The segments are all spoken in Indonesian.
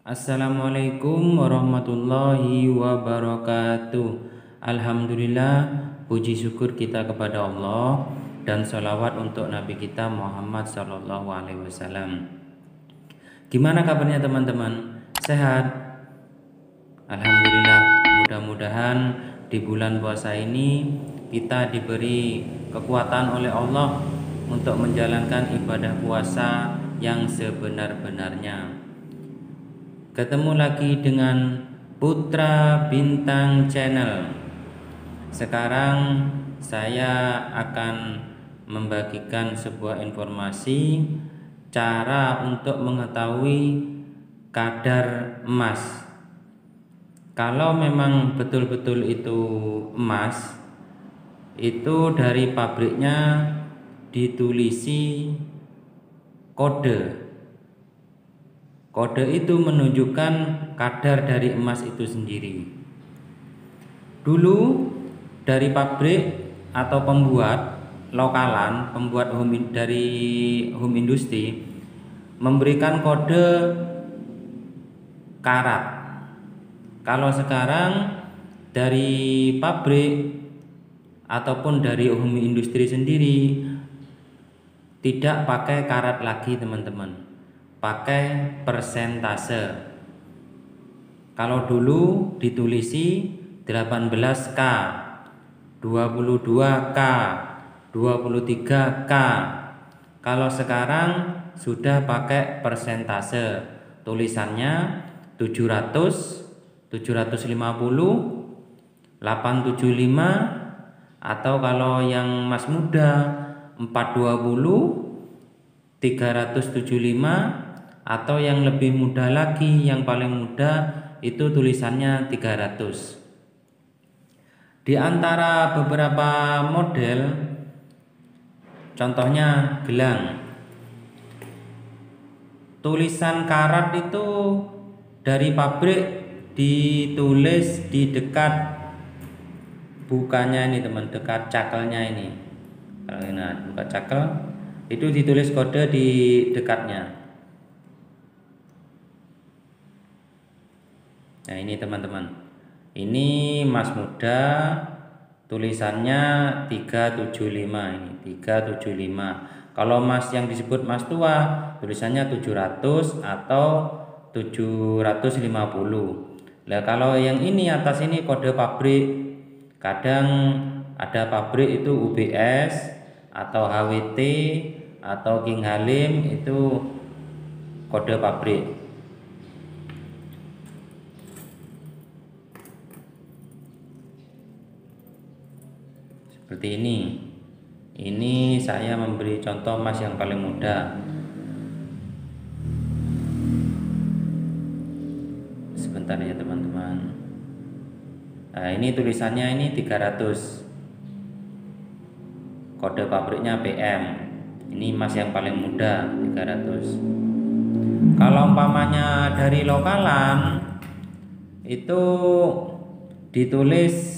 Assalamualaikum warahmatullahi wabarakatuh. Alhamdulillah, puji syukur kita kepada Allah dan sholawat untuk Nabi kita Muhammad Sallallahu Alaihi Wasallam. Gimana kabarnya teman-teman? Sehat? Alhamdulillah. Mudah-mudahan di bulan puasa ini kita diberi kekuatan oleh Allah untuk menjalankan ibadah puasa yang sebenar-benarnya. Ketemu lagi dengan Putra Bintang Channel. Sekarang saya akan membagikan sebuah informasi cara untuk mengetahui kadar emas. Kalau memang betul-betul itu emas, itu dari pabriknya ditulisi kode. Kode itu menunjukkan kadar dari emas itu sendiri. Dulu dari pabrik atau pembuat lokalan, pembuat dari home industry memberikan kode karat. Kalau sekarang dari pabrik ataupun dari home industry sendiri tidak pakai karat lagi teman-teman, pakai persentase. Kalau dulu ditulisi 18K, 22K, 23K. Kalau sekarang sudah pakai persentase. Tulisannya 700, 750, 875, atau kalau yang mas muda 420, 375, atau yang lebih mudah lagi, yang paling mudah itu tulisannya 300. Di antara beberapa model, contohnya gelang, tulisan karat itu dari pabrik ditulis di dekat bukanya ini teman, dekat cakelnya ini. Kalau ini buka cakel itu ditulis kode di dekatnya. Nah ini teman-teman, ini emas muda, tulisannya 375, ini 375. Kalau emas yang disebut emas tua, tulisannya 700 atau 750. Nah kalau yang ini atas ini kode pabrik, kadang ada pabrik itu UBS atau HWT atau King Halim, itu kode pabrik. Seperti ini. Ini saya memberi contoh emas yang paling mudah. Sebentar ya teman-teman. Nah, ini tulisannya ini 300. Kode pabriknya PM. Ini emas yang paling mudah, 300. Kalau umpamanya dari lokalan itu ditulis,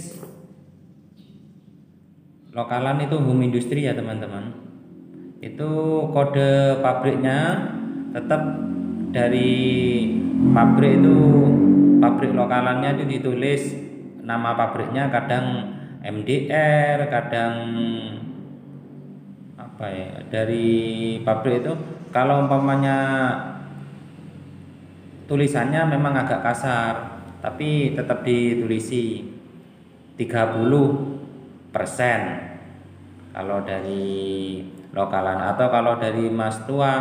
lokalan itu home industry ya teman-teman, itu kode pabriknya tetap dari pabrik itu, pabrik lokalannya itu ditulis nama pabriknya, kadang MDR, kadang apa ya, dari pabrik itu. Kalau umpamanya tulisannya memang agak kasar, tapi tetap ditulisi 30% kalau dari lokalan, atau kalau dari emas tua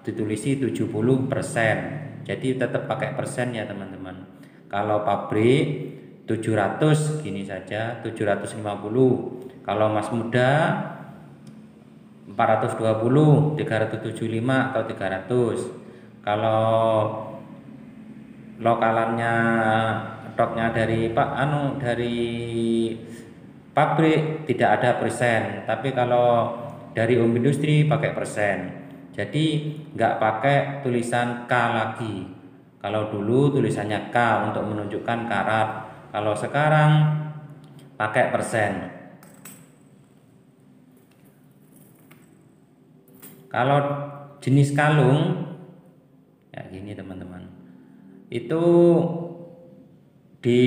ditulisi 70%. Jadi tetap pakai persen ya teman-teman. Kalau pabrik 700 gini saja, 750. Kalau emas muda 420, 375 atau 300. Kalau lokalannya stoknya dari dari pabrik tidak ada persen, tapi kalau dari home industry pakai persen. Jadi nggak pakai tulisan K lagi. Kalau dulu tulisannya K untuk menunjukkan karat, kalau sekarang pakai persen. Kalau jenis kalung ya gini teman-teman, itu di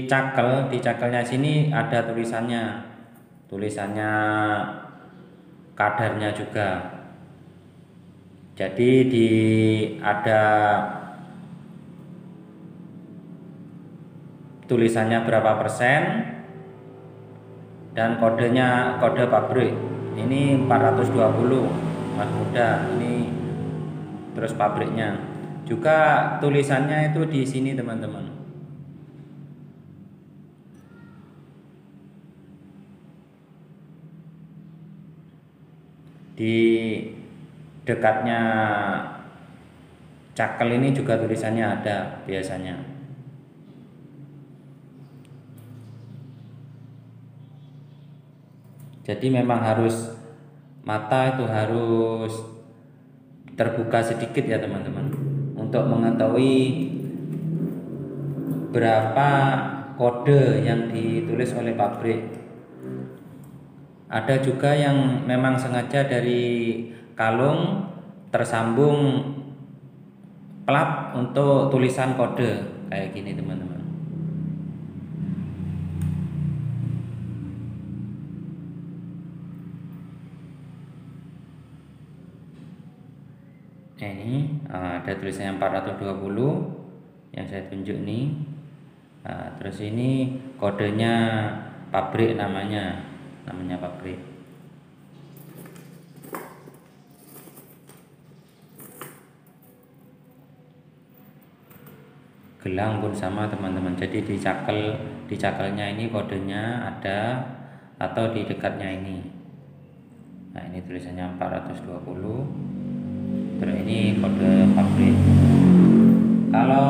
cakelnya sini ada tulisannya kadarnya juga. Jadi ada tulisannya berapa persen dan kode pabrik. Ini 420 Mas Muda, ini terus pabriknya. Juga tulisannya itu di sini teman-teman. Di dekatnya cakel ini juga tulisannya ada biasanya. Jadi memang mata itu harus terbuka sedikit ya teman-teman, untuk mengetahui berapa kode yang ditulis oleh pabrik. Ada juga yang memang sengaja dari kalung tersambung plat untuk tulisan kode kayak gini teman-teman. Ini ada tulisannya 420 yang saya tunjuk nih. Terus ini kodenya pabrik, namanya pabrik. Gelang pun sama teman-teman. Jadi di cakelnya ini kodenya ada, atau di dekatnya ini. Nah, ini tulisannya 420. Terus ini kode pabrik. Kalau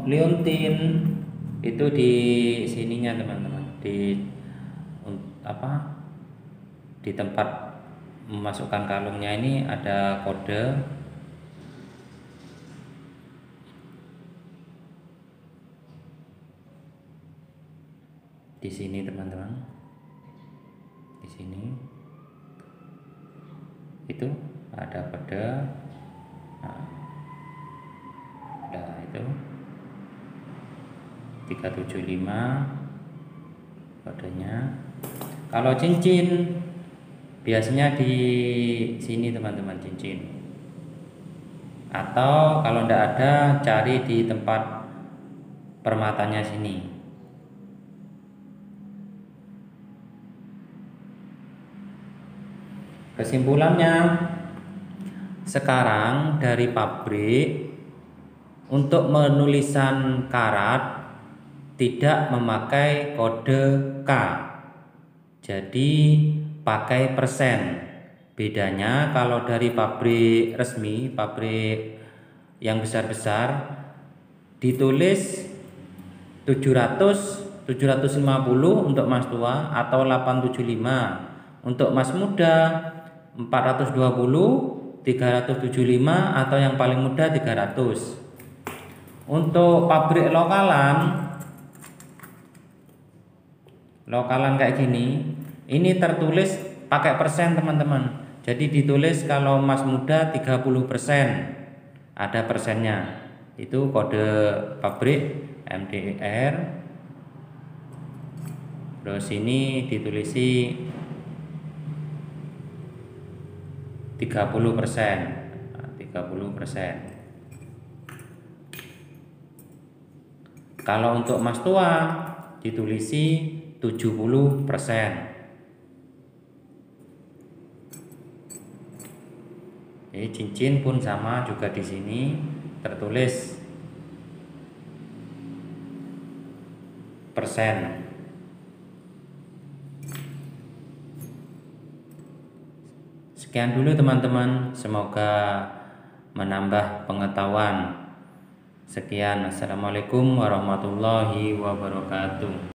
liontin itu di sininya teman-teman, di tempat memasukkan kalungnya ini ada kode. Di sini teman-teman, di sini itu ada kode. Nah, itu 375 kodenya. Kalau cincin biasanya di sini teman-teman, cincin. Atau kalau tidak ada, cari di tempat permatanya sini. Kesimpulannya, sekarang dari pabrik untuk penulisan karat tidak memakai kode K, jadi pakai persen. Bedanya kalau dari pabrik resmi, pabrik yang besar-besar, ditulis 700, 750 untuk Mas tua, atau 875 untuk Mas muda, 420, 375, atau yang paling mudah 300. Untuk pabrik lokalan kayak gini, ini tertulis pakai persen teman-teman. Jadi ditulis kalau Mas muda 30%, ada persennya. Itu kode pabrik MDR. Terus ini ditulisi 30%. 30%. Kalau untuk Mas tua ditulisi 70%. Jadi cincin pun sama juga, di sini tertulis persen. Sekian dulu teman-teman, semoga menambah pengetahuan. Sekian, assalamualaikum warahmatullahi wabarakatuh.